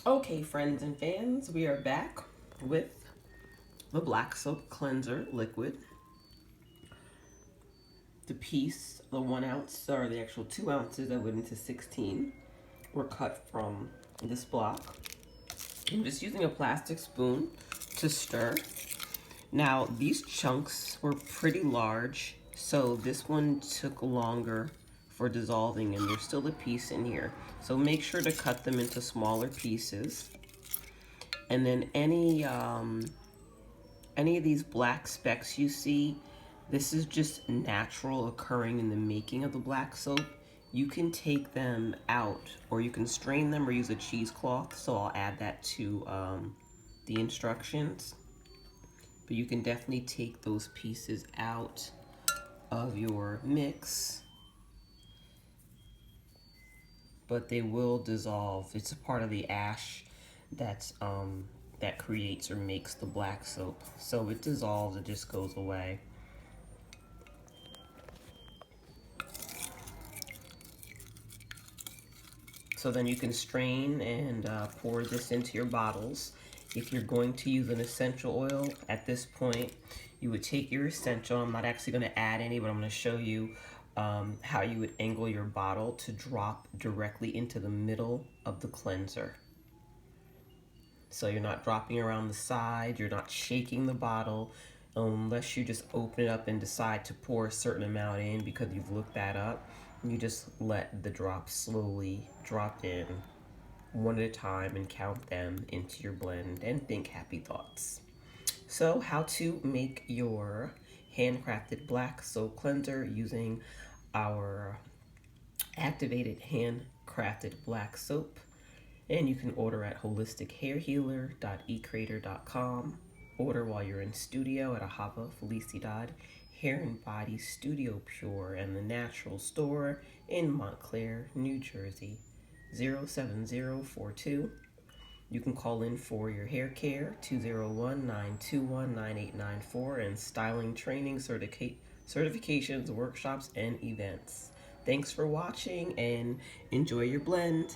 Okay, friends and fans, we are back with the Black Soap Cleanser Liquid. The piece, the 1 ounce, or the actual 2 ounces that went into 16, were cut from this block. I'm just using a plastic spoon to stir. Now, these chunks were pretty large, so this one took longer for dissolving, and there's still a piece in here. So make sure to cut them into smaller pieces. And then any of these black specks you see, this is just natural occurring in the making of the black soap. You can take them out, or you can strain them or use a cheesecloth. So I'll add that to the instructions. But you can definitely take those pieces out of your mix, but they will dissolve. It's a part of the ash that's that creates or makes the black soap. So it dissolves, it just goes away. So then you can strain and pour this into your bottles. If you're going to use an essential oil, at this point, you would take your essential. I'm not actually going to add any, but I'm going to show you how you would angle your bottle to drop directly into the middle of the cleanser. So you're not dropping around the side, you're not shaking the bottle, unless you just open it up and decide to pour a certain amount in because you've looked that up. You just let the drops slowly drop in one at a time and count them into your blend and think happy thoughts. So how to make your handcrafted black soap cleanser using our activated handcrafted black soap. And you can order at holistichairhealer.ecreator.com. Order while you're in studio at Ahava, Felicidad, Hair and Body Studio Pure, and the Natural Store in Montclair, New Jersey, 07042. You can call in for your hair care, 201-921-9894, and styling training certifications, workshops, and events. Thanks for watching and enjoy your blend.